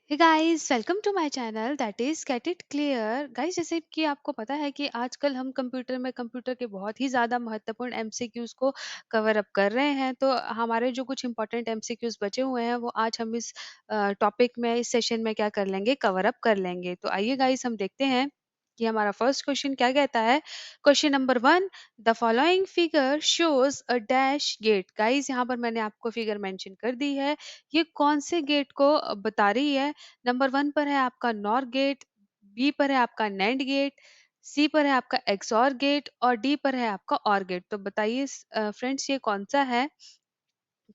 Hey guys, welcome to my channel that is get it clear. Guys, जैसे कि आपको पता है कि आजकल हम कंप्यूटर के बहुत ही ज़्यादा महत्वपूर्ण एमसीक्यूज को कवर अप कर रहे हैं। तो हमारे जो कुछ इंपॉर्टेंट एमसीक्यूज बचे हुए हैं वो आज हम इस टॉपिक में, इस सेशन में क्या कर लेंगे, कवर अप कर लेंगे। तो आइए गाइस, हम देखते हैं कि हमारा फर्स्ट क्वेश्चन क्या कहता है। Question number 1, the following figure shows a dash gate. Guys, यहाँ पर मैंने आपको फिगर मेंशन कर दी है। ये कौन से गेट को बता रही है। नंबर 1 पर है आपका नॉर गेट, बी पर है आपका नैंड गेट, सी पर है आपका एक्सॉर गेट और डी पर है आपका और गेट। तो बताइए फ्रेंड्स, ये कौन सा है,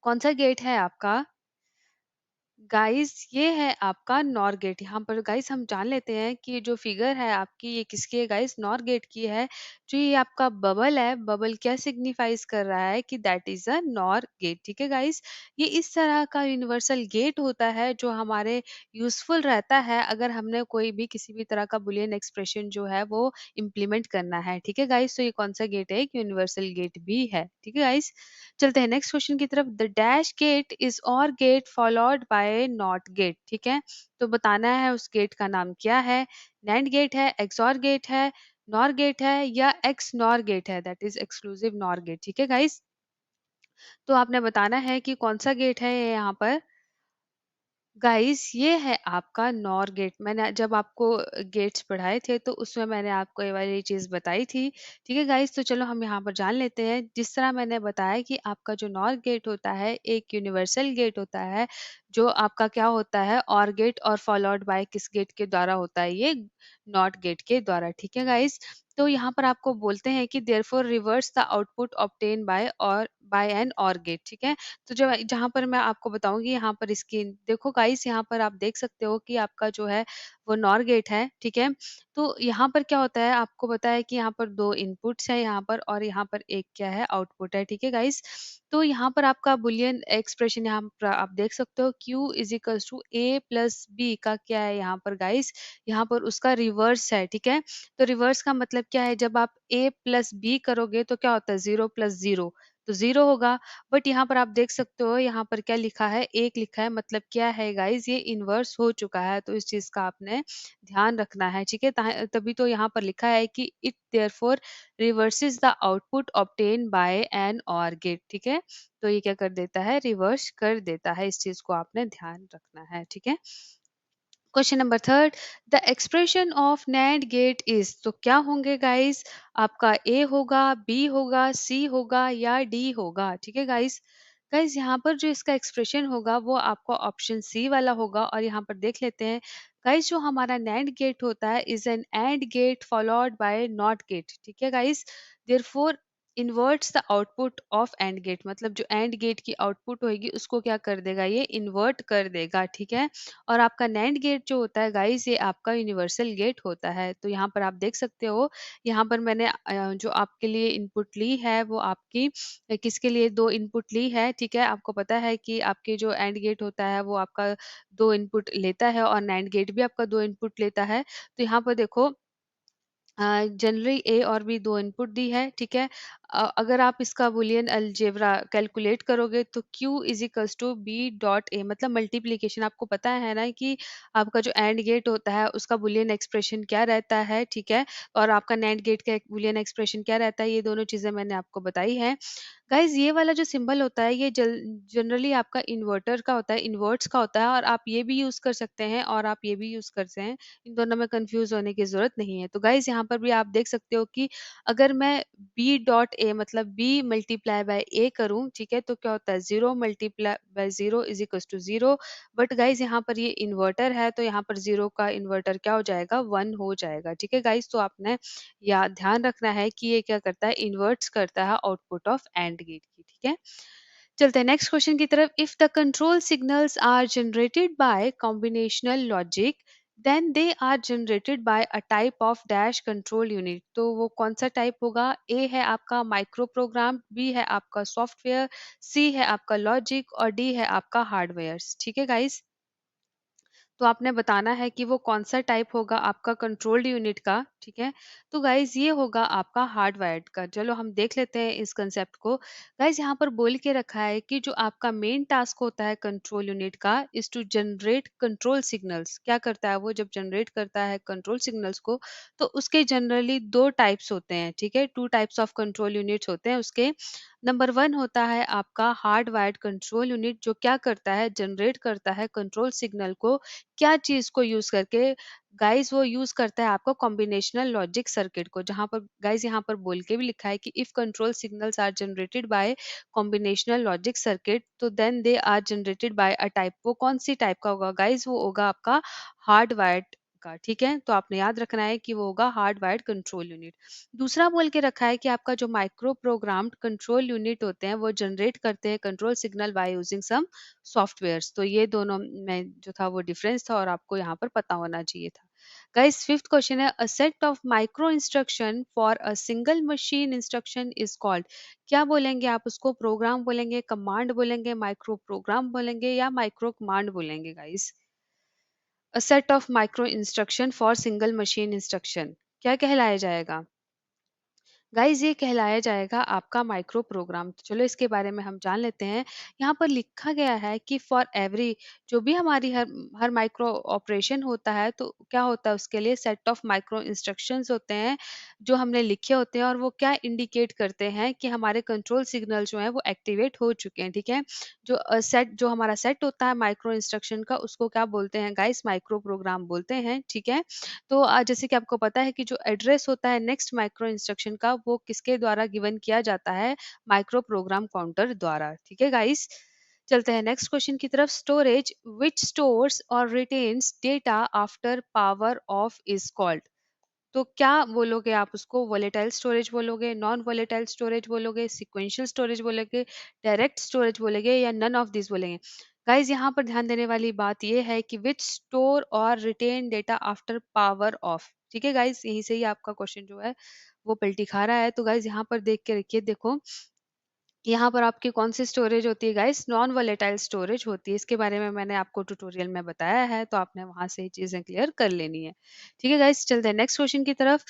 कौन सा गेट है आपका। गाइस, ये है आपका नॉर गेट। यहाँ पर गाइस हम जान लेते हैं कि ये जो फिगर है आपकी, ये किसकी है गाइस, नॉर गेट की है। जो ये आपका बबल है, बबल क्या सिग्निफाइज कर रहा है कि that is a NOR gate. ठीक है गाइस, ये इस तरह का यूनिवर्सल गेट होता है जो हमारे यूजफुल रहता है अगर हमने कोई भी किसी भी तरह का बुलियन एक्सप्रेशन जो है वो इम्प्लीमेंट करना है। ठीक है गाइस, तो ये कौन सा गेट है, एक यूनिवर्सल गेट भी है। ठीक है गाइस, चलते हैं नेक्स्ट क्वेश्चन की तरफ। The dash gate is OR gate followed by NOT gate. ठीक है, तो बताना है उस गेट का नाम क्या है। नैंड गेट है, एक्सऑर गेट है, नॉर गेट है या एक्स नॉर गेट है, that is exclusive NOR gate. ठीक है गाइस, तो आपने बताना है कि कौन सा गेट है ये यहाँ पर। गाइस, ये है आपका नॉर गेट। मैंने जब आपको गेट्स पढ़ाए थे तो उसमें मैंने आपको ये वाली चीज बताई थी। ठीक है गाइस, तो चलो हम यहाँ पर जान लेते हैं। जिस तरह मैंने बताया कि आपका जो नॉर गेट होता है एक यूनिवर्सल गेट होता है, जो आपका क्या होता है, और गेट और फॉलोड बाय किस गेट के द्वारा होता है, ये नॉट गेट के द्वारा। ठीक है गाइस, तो यहाँ पर आपको बोलते हैं कि therefore reverse the output obtain by an OR gate. ठीक है, तो जो जहाँ पर मैं आपको बताऊंगी, यहाँ पर इसकी देखो गाइस, यहाँ पर आप देख सकते हो कि आपका जो है वो नॉर गेट है। ठीक है, तो यहाँ पर क्या होता है, आपको पता है कि यहाँ पर दो इनपुट्स है यहाँ पर, और यहाँ पर एक क्या है, आउटपुट है। ठीक है गाइस, तो यहाँ पर आपका बुलियन एक्सप्रेशन यहाँ पर आप देख सकते हो, Q is equals to A plus B का क्या है यहाँ पर गाइस, यहाँ पर उसका रिवर्स है। ठीक है, तो रिवर्स का मतलब क्या है, जब आप a प्लस बी करोगे तो क्या होता है, 0 प्लस 0 तो 0 होगा। बट यहाँ पर आप देख सकते हो, यहाँ पर क्या लिखा है, एक लिखा है, मतलब क्या है गाइस, ये इन्वर्स हो चुका है। तो इस चीज का आपने ध्यान रखना है। ठीक है, तभी तो यहाँ पर लिखा है कि it therefore reverses the output obtain by an OR gate. ठीक है, तो ये क्या कर देता है, रिवर्स कर देता है। इस चीज को आपने ध्यान रखना है। ठीक है, question number 3, the expression of NAND gate is. तो क्या होंगे गाइस, आपका ए होगा, बी होगा, सी होगा या डी होगा। ठीक है गाइस, गाइस यहाँ पर जो इसका एक्सप्रेशन होगा वो आपको ऑप्शन सी वाला होगा। और यहाँ पर देख लेते हैं गाइस, जो हमारा नैंड गेट होता है is an AND gate followed by NOT gate. ठीक है guys, therefore inverts the output of AND gate, मतलब जो एंड गेट की आउटपुट होगी उसको क्या कर देगा, ये इन्वर्ट कर देगा। ठीक है, और आपका नैंड गेट जो होता है गाइस, ये आपका यूनिवर्सल गेट होता है। तो यहाँ पर आप देख सकते हो, यहाँ पर मैंने जो आपके लिए इनपुट ली है वो आपकी किसके लिए, दो इनपुट ली है। ठीक है, आपको पता है कि आपके जो एंड गेट होता है वो आपका दो इनपुट लेता है और नैंड गेट भी आपका दो इनपुट लेता है। तो यहाँ पर देखो, जनरली ए और बी दो इनपुट दी है। ठीक है, अगर आप इसका बूलियन अलजेब्रा कैलकुलेट करोगे तो Q is equals to B dot A, मतलब मल्टीप्लीकेशन। आपको पता है ना कि आपका जो एंड गेट होता है उसका बूलियन एक्सप्रेशन क्या रहता है। ठीक है, और आपका नैंड गेट का बूलियन एक्सप्रेशन क्या रहता है, ये दोनों चीजें मैंने आपको बताई है। गाइज, ये वाला जो सिंबल होता है ये जनरली आपका इन्वर्टर का होता है, इन्वर्ट्स का होता है, और आप ये भी यूज कर सकते हैं और आप ये भी यूज करते हैं। इन दोनों में कंफ्यूज होने की जरूरत नहीं है। तो गाइज, यहाँ पर भी आप देख सकते हो कि अगर मैं बी डॉट ए, मतलब बी मल्टीप्लाई बाय ए करूं, ठीक है, तो क्या होता है, 0 × 0 is equal to 0। But guys, यहाँ पर ये इन्वर्टर है तो यहाँ पर 0 का इन्वर्टर क्या हो जाएगा, 1 हो जाएगा। ठीक है गाइज, तो आपने या ध्यान रखना है कि ये क्या करता है, इन्वर्ट्स करता है आउटपुट ऑफ एंड गेट की। ठीक है, चलते हैं नेक्स्ट क्वेश्चन की तरफ। If the control signals are generated by combinational logic, then they are generated by a type of dash control unit. तो वो कौन सा टाइप होगा, ए है आपका माइक्रो प्रोग्राम, बी है आपका सॉफ्टवेयर, सी है आपका लॉजिक और डी है आपका हार्डवेयर। ठीक है गाइस, तो आपने बताना है कि वो कौन सा टाइप होगा आपका कंट्रोल्ड यूनिट का। ठीक है। तो गाइज ये होगा आपका हार्डवायर्ड का। चलो हम देख लेते हैं इस कंसेप्ट को। गाइज यहाँ पर बोल के रखा है कि जो आपका मेन टास्क होता है कंट्रोल यूनिट का is to generate control signals. क्या करता है वो जब जनरेट करता है कंट्रोल सिग्नल्स को, तो उसके जनरली दो टाइप्स होते हैं, ठीक है। Two types of control units होते हैं उसके। नंबर वन होता है आपका हार्ड वायर्ड कंट्रोल यूनिट, जो क्या करता है, जनरेट करता है कंट्रोल सिग्नल को। क्या चीज को यूज करके? गाइस वो यूज करता है आपका कॉम्बिनेशनल लॉजिक सर्किट को, जहां पर गाइस यहाँ पर बोल के भी लिखा है कि if control signals are generated by combinational logic circuit तो then they are generated by a type. वो कौन सी टाइप का होगा गाइस? वो होगा आपका हार्ड वायर्ड का, ठीक है। तो आपने याद रखना है कि वो होगा हार्ड वायर्ड कंट्रोल यूनिट। दूसरा बोल के रखा है कि आपका जो माइक्रो प्रोग्राम्ड कंट्रोल यूनिट होते हैं वो जनरेट करते हैं control signal by using some softwares. तो ये दोनों में जो था वो डिफरेंस था और आपको यहाँ पर पता होना चाहिए था। गाइस फिफ्थ क्वेश्चन है, a set of micro instruction for a single machine instruction is called. क्या बोलेंगे आप उसको? प्रोग्राम बोलेंगे, कमांड बोलेंगे, माइक्रो प्रोग्राम बोलेंगे या माइक्रो कमांड बोलेंगे guys? A set of micro instruction for single machine instruction क्या कहलाया जाएगा? गाइज ये कहलाया जाएगा आपका माइक्रो प्रोग्राम। तो चलो इसके बारे में हम जान लेते हैं। यहाँ पर लिखा गया है कि फॉर एवरी, जो भी हमारी हर हर माइक्रो ऑपरेशन होता है तो क्या होता है उसके लिए सेट ऑफ माइक्रो इंस्ट्रक्शंस होते हैं जो हमने लिखे होते हैं, और वो क्या इंडिकेट करते हैं कि हमारे कंट्रोल सिग्नल जो है वो एक्टिवेट हो चुके हैं, ठीक है। जो सेट जो हमारा सेट होता है माइक्रो इंस्ट्रक्शन का उसको क्या बोलते हैं गाइस? माइक्रो प्रोग्राम बोलते हैं, ठीक है। तो जैसे कि आपको पता है कि जो एड्रेस होता है नेक्स्ट माइक्रो इंस्ट्रक्शन का वो किसके द्वारा गिवन किया जाता है? माइक्रो प्रोग्राम काउंटर द्वारा, ठीक है गाइस। चलते हैं नेक्स्ट क्वेश्चन की तरफ। स्टोरेज विच स्टोर्स और retains data after power off is called. तो क्या बोलोगे आप उसको? वोलेटाइल स्टोरेज बोलोगे, नॉन वोलेटाइल स्टोरेज बोलोगे, सिक्वेंशियल स्टोरेज बोलोगे, डायरेक्ट स्टोरेज बोलोगे या नन ऑफ दिस बोलेंगे? गाइज यहाँ पर ध्यान देने वाली बात यह है कि विच स्टोर और retain data after power off, ठीक है गाइज। यहीं से ही आपका क्वेश्चन जो है वो पलटी खा रहा है। तो गाइज यहाँ पर देख के रखिए, देखो यहाँ पर आपकी कौन सी स्टोरेज होती है गाइस? नॉन वोलेटाइल स्टोरेज होती है। इसके बारे में मैंने आपको ट्यूटोरियल में बताया है, तो आपने वहां से ही चीजें क्लियर कर लेनी है, ठीक है गाइस। चलते हैं नेक्स्ट क्वेश्चन की तरफ।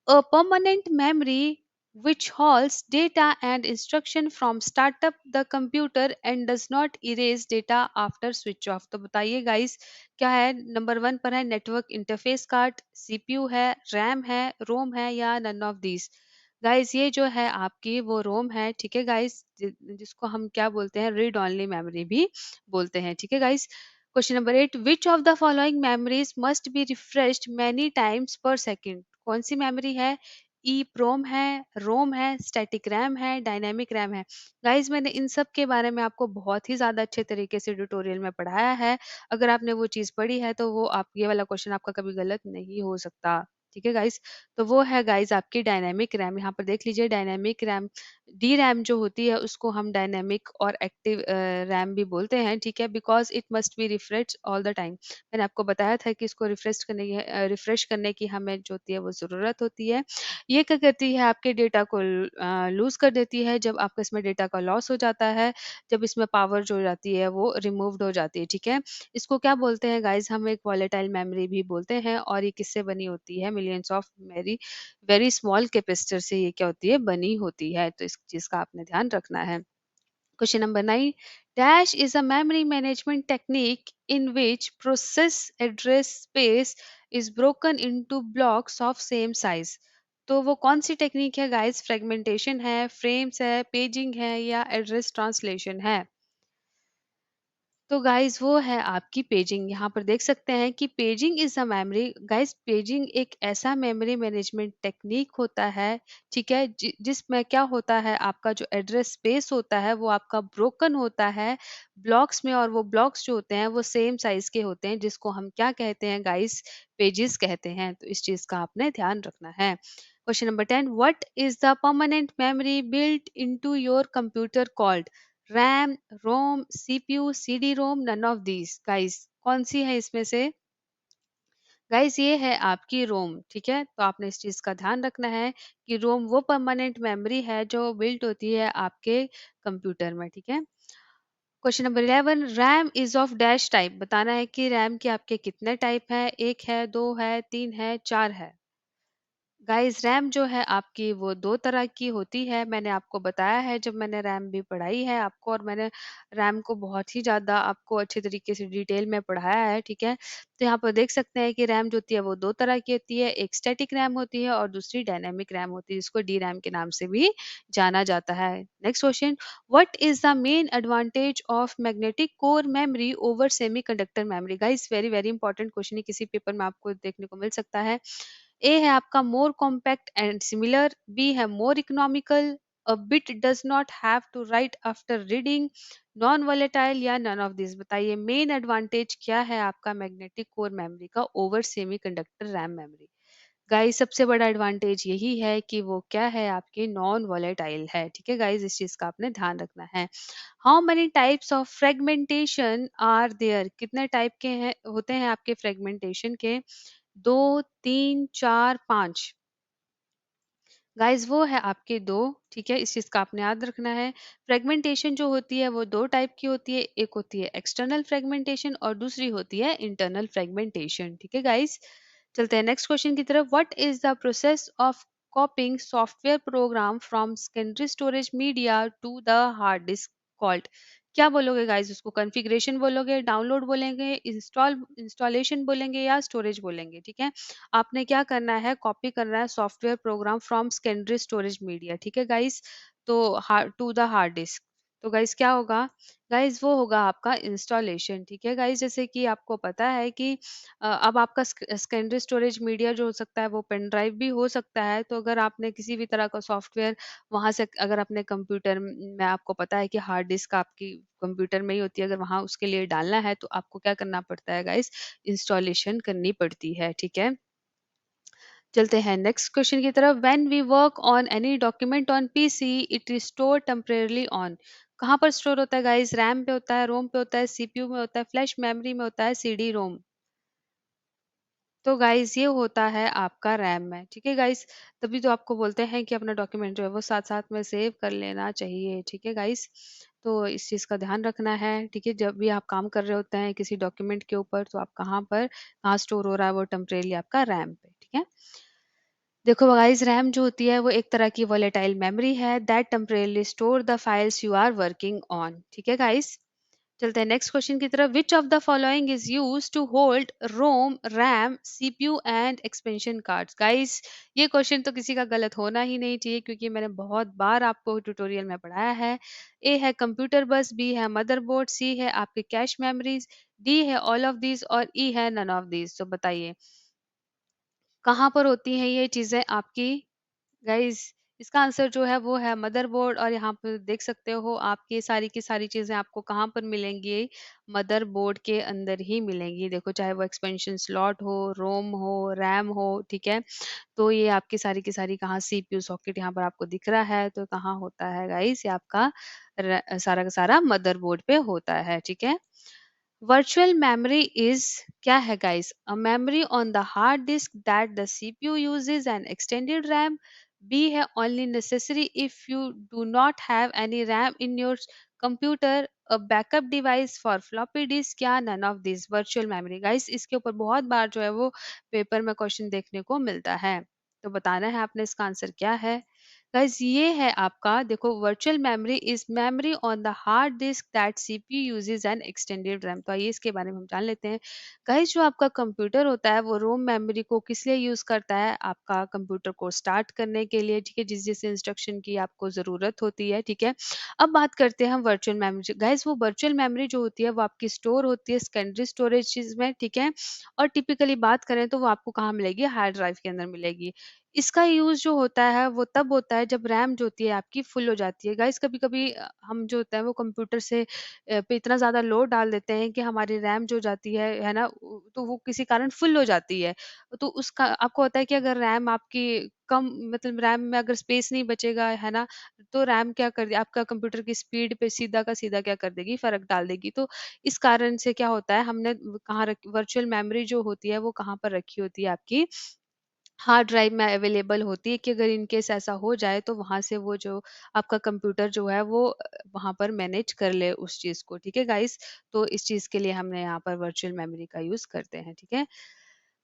A permanent memory which holds data and instruction from startup the computer and does not erase data after switch off। तो बताइए गाइस क्या है? नंबर वन पर है नेटवर्क इंटरफेस कार्ड, सीपीयू है, रैम है, रोम है या नन ऑफ दीज। गाइस ये जो है आपकी वो रोम है, ठीक है गाइस, जिसको हम क्या बोलते हैं? रीड ओनली मेमोरी भी बोलते हैं, ठीक है guys. Question number eight, which of the following memories must be refreshed many times per second. कौन सी मेमोरी है? ई प्रोम है, रोम है, स्टैटिक रैम है, डायनेमिक रैम है। गाइज मैंने इन सब के बारे में आपको बहुत ही ज्यादा अच्छे तरीके से ट्यूटोरियल में पढ़ाया है। अगर आपने वो चीज पढ़ी है तो वो आप ये वाला क्वेश्चन आपका कभी गलत नहीं हो सकता, ठीक है गाइस। तो वो है गाइस आपकी डायनेमिक रैम। यहाँ पर देख लीजिए डायनेमिक रैम, डी रैम जो होती है उसको हम डायनेमिक और एक्टिव रैम भी बोलते हैं, ठीक है, because it must be refresh all the time. मैंने आपको बताया था कि इसको रिफ्रेश करने की हमें जो होती है वो ज़रूरत होती है। ये क्या करती है? आपके डेटा को लूज़ कर देती है जब आपका इसमें डेटा का लॉस हो जाता है, जब इसमें पावर जो हो जाती है वो रिमूव्ड हो जाती है, ठीक है। इसको क्या बोलते हैं गाइस? हम एक वॉलेटाइल मेमोरी भी बोलते हैं, और ये किससे बनी होती है? Millions of very very small capacitor से ये क्या होती है? बनी होती है। तो इस चीज़ का आपने ध्यान रखना है। Question number 9. Dash is a memory management technique in which process address space is broken into blocks of same size. तो वो कौन सी टेक्निक है गाइस? फ्रेगमेंटेशन है, फ्रेम्स है, पेजिंग है या एड्रेस ट्रांसलेशन है? तो गाइस वो है आपकी पेजिंग। यहाँ पर देख सकते हैं कि paging is a memory. Guys paging एक ऐसा मेमोरी मैनेजमेंट टेक्निक होता है, ठीक है, जिसमें क्या होता है? आपका जो एड्रेस स्पेस होता है वो आपका ब्रोकन होता है ब्लॉक्स में, और वो ब्लॉक्स जो होते हैं वो सेम साइज के होते हैं, जिसको हम क्या कहते हैं गाइस? पेजेस कहते हैं। तो इस चीज का आपने ध्यान रखना है। Question number 10, what is the permanent memory built into your computer called? RAM, ROM, CPU, CD ROM, none of these. Guys कौन सी है इसमें से? गाइस ये है आपकी रोम, ठीक है। तो आपने इस चीज का ध्यान रखना है कि रोम वो परमानेंट मेमोरी है जो बिल्ट होती है आपके कंप्यूटर में, ठीक है। Question number 11, RAM is of dash type. बताना है कि रैम के आपके कितने टाइप है? एक है, दो है, तीन है, चार है? गाइस रैम जो है आपकी वो 2 तरह की होती है, मैंने आपको बताया है जब मैंने रैम भी पढ़ाई है आपको, और मैंने रैम को बहुत ही ज़्यादा आपको अच्छे तरीके से डिटेल में पढ़ाया है, ठीक है? तो यहाँ पर देख सकते हैं कि रैम जो होती है वो 2 तरह की होती है, एक स्टैटिक रैम होती है और दूसरी डायनामिक रैम होती है, जिसको डीरैम के नाम से भी जाना जाता है। Next question, what is the main advantage of magnetic core memory over semiconductor memory? Guys very very important question है, किसी पेपर में आपको देखने को मिल सकता है। ए है आपका more compact and similar, B है more economical, a bit does not have to write after reading, non volatile या नन ऑफ दिस। बताइए मेन एडवांटेज क्या है आपका मैग्नेटिक कोर मेमोरी का over semiconductor RAM memory? Guys सबसे बड़ा advantage यही है कि वो क्या है, आपकी नॉन वोलेटाइल है, ठीक है गाइस, इस चीज का आपने ध्यान रखना है। How many types of fragmentation are there? कितने टाइप के हैं होते हैं आपके फ्रेगमेंटेशन के? 2, 3, 4, 5। गाइस वो है आपके 2, ठीक है? इस चीज़ का आपने याद रखना है। फ्रेगमेंटेशन जो होती है वो 2 टाइप की होती है। एक होती है एक्सटर्नल फ्रेगमेंटेशन और दूसरी होती है इंटरनल फ्रेगमेंटेशन, ठीक है गाइस? चलते हैं नेक्स्ट क्वेश्चन की तरफ। What is the process of coping software program from secondary storage media to the hard disk called? क्या बोलोगे गाइस उसको? कॉन्फ़िगरेशन बोलोगे, डाउनलोड बोलेंगे, इंस्टॉलेशन बोलेंगे या स्टोरेज बोलेंगे, ठीक है? आपने क्या करना है, कॉपी करना है software program from secondary storage media, ठीक है गाइस? तो टू द हार्ड डिस्क। तो गाइस क्या होगा? गाइस वो होगा आपका इंस्टॉलेशन, ठीक है गाइस? जैसे कि आपको पता है कि अब आपका सेकेंडरी स्टोरेज मीडिया जो हो सकता है वो पेन ड्राइव भी हो सकता है। तो अगर आपने किसी भी तरह का सॉफ्टवेयर वहां से, अगर अपने कंप्यूटर में आपको पता है कि हार्ड डिस्क आपकी कंप्यूटर में ही होती है, अगर वहां उसके लिए डालना है तो आपको क्या करना पड़ता है गाइस? इंस्टॉलेशन करनी पड़ती है, ठीक है? चलते हैं नेक्स्ट क्वेश्चन की तरफ। When we work on any document on PC it is store temporarily on. कहाँ पर स्टोर होता है गाइस? रैम पे होता है, रोम पे होता है, सीपीयू में होता है, फ्लैश मेमोरी में होता है, सीडी रोम? तो गाइस ये होता है आपका रैम में, ठीक है गाइस? तभी तो आपको बोलते हैं कि अपना डॉक्यूमेंट जो है वो साथ साथ में सेव कर लेना चाहिए, ठीक है गाइस? तो इस चीज़ का ध्यान रखना है, ठीक है? जब भी आप काम कर रहे होते हैं किसी डॉक्यूमेंट के ऊपर, तो आप कहाँ स्टोर हो रहा है वो टेम्परेली आपका रैम पे, ठीक है? देखो गाइस रैम जो होती है वो एक तरह की वोलेटाइल मेमोरी है that temporarily store the files you are working on, ठीक है गाइस? चलते हैं नेक्स्ट क्वेश्चन की तरफ। Which of the following is use to hold ROM, RAM, CPU and expansion cards? Guys ये क्वेश्चन तो किसी का गलत होना ही नहीं चाहिए, क्योंकि मैंने बहुत बार आपको ट्यूटोरियल में पढ़ाया है। ए है कंप्यूटर बस, बी है मदरबोर्ड, सी है आपके कैश मेमोरीज, डी है ऑल ऑफ दीज और ई है नन ऑफ दीज। तो बताइए कहाँ पर होती हैं ये चीजें आपकी? गाइस इसका आंसर जो है वो है मदरबोर्ड, और यहाँ पर देख सकते हो आपकी सारी की सारी चीजें आपको कहाँ पर मिलेंगी? मदरबोर्ड के अंदर ही मिलेंगी। देखो चाहे वो एक्सपेंशन स्लॉट हो, रोम हो, रैम हो, ठीक है? तो ये आपकी सारी की सारी कहाँ, सीपीयू सॉकेट यहाँ पर आपको दिख रहा है, तो कहाँ होता है गाइस? ये आपका सारा का सारा मदरबोर्ड पे होता है, ठीक है? Virtual memory is क्या है guys? A memory on the hard disk that the CPU uses an extended RAM. B है only necessary if you do not have any RAM in your computer. A backup device for floppy disk या none of these. Virtual memory guys इसके ऊपर बहुत बार जो है वो paper में question देखने को मिलता है। तो बताना है आपने इसका आंसर क्या है। गाइस ये है आपका, देखो virtual memory is memory on the hard disc that CPU uses N extended RAM. तो आइए इसके बारे में हम जान लेते हैं। गाइस जो आपका कंप्यूटर होता है वो रोम मेमोरी को किस लिए यूज करता है? आपका कंप्यूटर को स्टार्ट करने के लिए, ठीक है? जिस जिस इंस्ट्रक्शन की आपको जरूरत होती है, ठीक है? अब बात करते हैं हम वर्चुअल मेमोरी। गाइस वो वर्चुअल मेमोरी जो होती है वो आपकी स्टोर होती है सेकेंडरी स्टोरेज में, ठीक है? और टिपिकली बात करें तो वो आपको कहाँ मिलेगी? हार्ड ड्राइव के अंदर मिलेगी। इसका यूज़ जो होता है वो तब होता है जब रैम जो होती है आपकी फुल हो जाती है। गाइस कभी-कभी हम जो होता है वो कंप्यूटर से पे इतना ज़्यादा लोड डाल देते हैं कि हमारी रैम जो जाती है ना? तो वो किसी कारण फुल हो जाती है। तो उसका आपको होता है कि अगर रैम आपकी कम, मतलब रैम में अगर स्पेस नहीं बचेगा, है ना? तो रैम क्या कर आपका कंप्यूटर की स्पीड पे सीधा का सीधा क्या कर देगी? फ़र्क डाल देगी। तो इस कारण से क्या होता है, हमने कहाँ रख वर्चुअल मेमोरी जो होती है वो कहाँ पर रखी होती है आपकी? हार्ड ड्राइव में अवेलेबल होती है कि अगर इन केस ऐसा हो जाए तो वहाँ से वो जो आपका कंप्यूटर जो है वो वहाँ पर मैनेज कर ले उस चीज़ को, ठीक है गाइस? तो इस चीज़ के लिए हमने यहाँ पर वर्चुअल मेमोरी का यूज़ करते हैं, ठीक है?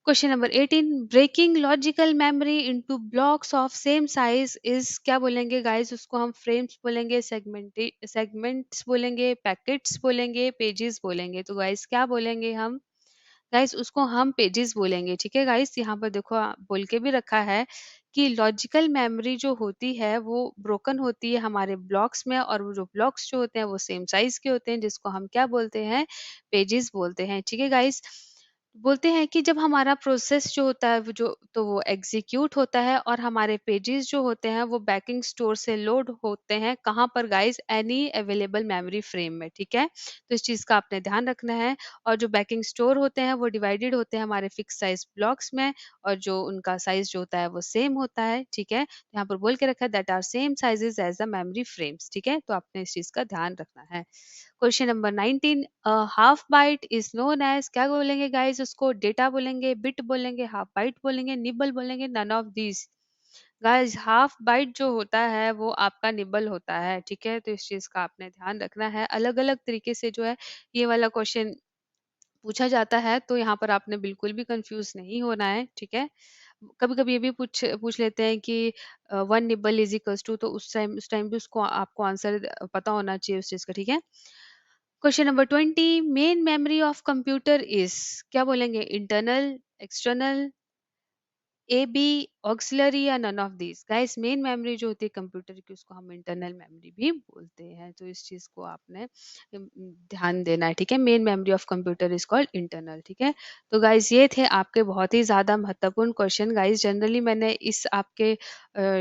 Question number 18, breaking logical memory into blocks of same size is क्या बोलेंगे गाइस? उसको हम फ्रेम्स बोलेंगे, सेगमेंट्स बोलेंगे, पैकेट्स बोलेंगे, पेजेस बोलेंगे। तो गाइस क्या बोलेंगे हम? गाइस उसको हम पेजेस बोलेंगे। ठीक है गाइस, यहाँ पर देखो बोल के भी रखा है कि लॉजिकल मेमोरी जो होती है वो ब्रोकन होती है हमारे ब्लॉक्स में, और वो जो ब्लॉक्स जो होते हैं वो सेम साइज के होते हैं, जिसको हम क्या बोलते हैं? पेजेस बोलते हैं। ठीक है गाइस, बोलते हैं कि जब हमारा प्रोसेस जो होता है वो एग्जीक्यूट होता है, और हमारे पेजेस जो होते हैं वो बैकिंग स्टोर से लोड होते हैं, कहाँ पर guys? Any available memory frame में। ठीक है, तो इस चीज का आपने ध्यान रखना है। और जो बैकिंग स्टोर होते हैं वो डिवाइडेड होते हैं हमारे फिक्स साइज ब्लॉक्स में, और जो उनका साइज जो होता है वो सेम होता है। ठीक है, यहाँ पर बोल के रखा है that are same sizes as the memory frames. ठीक है, तो आपने इस चीज का ध्यान रखना है। Question number 19, half byte is known as क्या बोलेंगे गाइस? उसको डेटा बोलेंगे, बिट बोलेंगे, हाफ बाइट बोलेंगे, निबल बोलेंगे, none of these. Guys half byte जो होता है वो आपका निबल होता है। ठीक है, तो इस चीज का आपने ध्यान रखना है। अलग अलग तरीके से जो है ये वाला क्वेश्चन पूछा जाता है, तो यहाँ पर आपने बिल्कुल भी कंफ्यूज नहीं होना है। ठीक है, कभी कभी ये भी पूछ पूछ लेते हैं कि one nibble is equals to, तो उस टाइम भी उसको आपको आंसर पता होना चाहिए उस चीज का। ठीक है, question number 20, main memory of computer is क्या बोलेंगे? Internal, external, A B, auxiliary, या none of these. Guys main memory जो होती है कंप्यूटर की उसको हम इंटरनल मेमोरी भी बोलते हैं, तो इस चीज को आपने ध्यान देना है। ठीक है, main memory of computer is called internal. ठीक है, तो गाइस ये थे आपके बहुत ही ज्यादा महत्वपूर्ण क्वेश्चन। गाइस जनरली मैंने इस आपके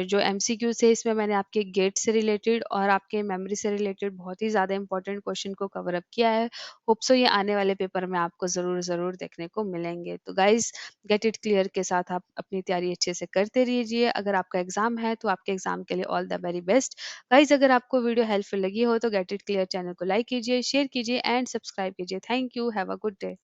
जो एमसीक्यू थे इसमें मैंने आपके गेट से रिलेटेड और आपके मेमोरी से रिलेटेड बहुत ही ज्यादा इंपॉर्टेंट क्वेश्चन को कवर अप किया है। होप सो ये आने वाले पेपर में आपको जरूर जरूर देखने को मिलेंगे। तो गाइस गेट इट क्लियर के साथ आप अपनी तैयारी अच्छे से करते रहिए। अगर आपका एग्जाम है तो आपके एग्जाम के लिए all the very best. Guys अगर आपको वीडियो हेल्पफुल लगी हो तो गेट इट क्लियर चैनल को लाइक कीजिए, शेयर कीजिए एंड सब्सक्राइब कीजिए। Thank you, have a good day.